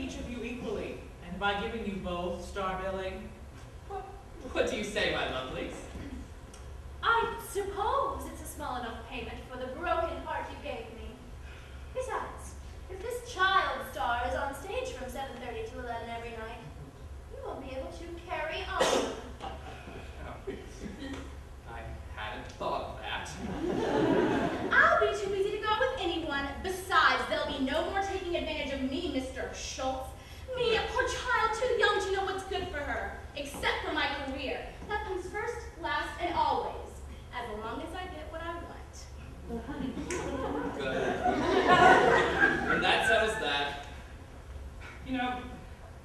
each of you equally, and by giving you both star billing. What do you say, my lovelies? I suppose it's a small enough payment for the broken heart you gave me. Besides, if this child star is on stage from 7:30 to 11 every night, you won't be able to carry on. I hadn't thought of that. I'll be too busy to go with anyone. Besides, there'll be no more taking advantage of me, Mr. Schultz. Me, a poor child too young to know what's good for her. Except for my career. That comes first, last, and always. As long as I get what I want. Good. And that settles that. You know,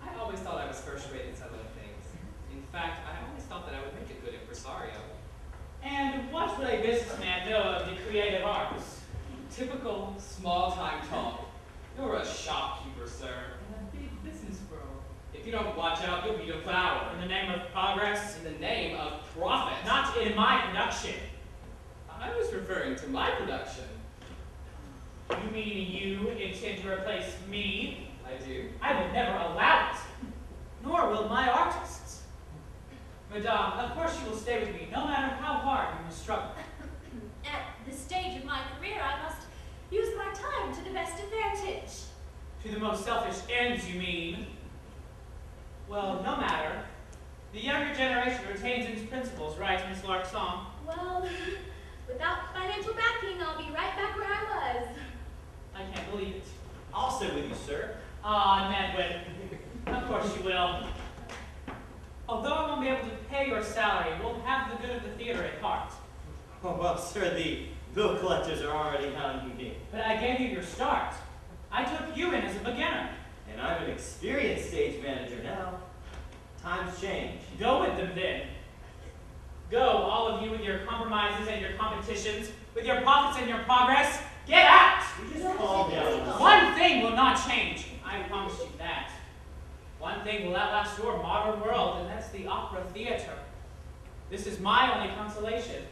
I always thought I was first-rate at some other things. In fact, I always thought that I would make a good impresario. And what would a businessman know of the creative arts? Typical small-time talk. You're a shopkeeper, sir, in a big business world. If you don't watch out, you'll be devoured. In the name of progress? In the name of profit. Not in my production. I was referring to my production. You mean you intend to replace me? I do. I would never allow it. Nor will my artists. Madame, of course you will stay with me, no matter how hard you must struggle. At this stage of my career, I must use my time to the best advantage. To the most selfish ends, you mean? Well, no matter. The younger generation retains its principles, right, Miss Larkson? Well, without financial backing, I'll be right back where I was. I can't believe it. I'll sit with you, sir. Ah, Nedwin. Of course you will. Although I won't be able to pay your salary, we'll have the good of the theater at heart. Oh, well, sir, the bill collectors are already hounding me. But I gave you your start. I took you in as a beginner. And I'm an experienced stage manager now. Times change. Go with them then. Go, all of you, with your compromises and your competitions, with your profits and your progress. Get out! You just calm down. One thing will not change. I promise you that. One thing will outlast your modern world, and that's the opera theater. This is my only consolation.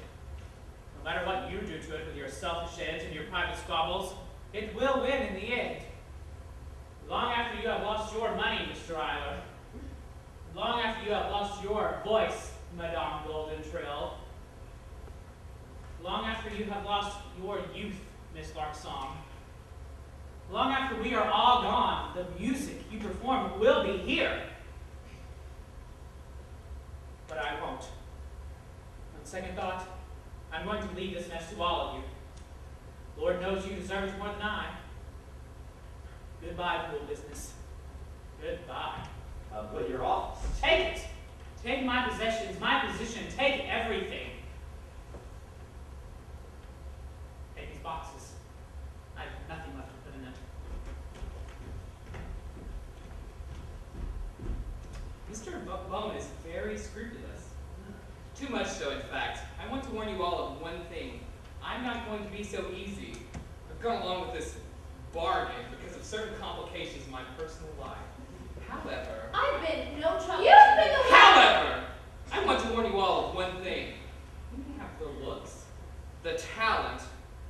No matter what you do to it with your selfish ends and your private squabbles, it will win in the end. Long after you have lost your money, Mr. Eiler. Long after you have lost your voice, Madame Golden Trill. Long after you have lost your youth, Miss Larkson. Long after we are all gone, the music you perform will be here. But I won't. On second thought, I'm going to leave this mess to all of you. Lord knows you deserve it more than I. Goodbye, pool business. Goodbye. But your office. Take it. Take my possessions, my position, take everything. Take these boxes. I have nothing left to put in them. Mr. Bowman is very scrupulous. Too much so, in fact. I want to warn you all of one thing. I'm not going to be so easy. I've gone along with this bargain because of certain complications in my personal life. However... I've been no trouble. You've been the However, I want to warn you all of one thing. You may have the looks, the talent,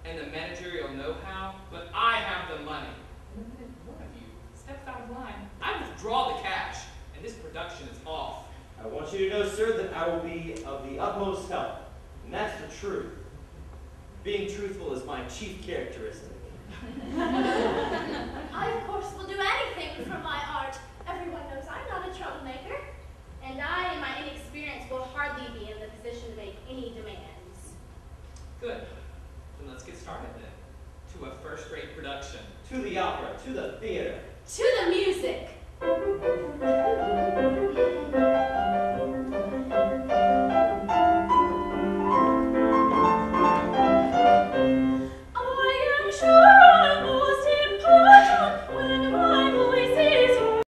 and the managerial know-how, but I have the money. And the minute one of you steps out of line, I withdraw the cash, and this production is off. I want you to know, sir, that I will be of the utmost help. And that's the truth. Being truthful is my chief characteristic. I, of course, will do anything for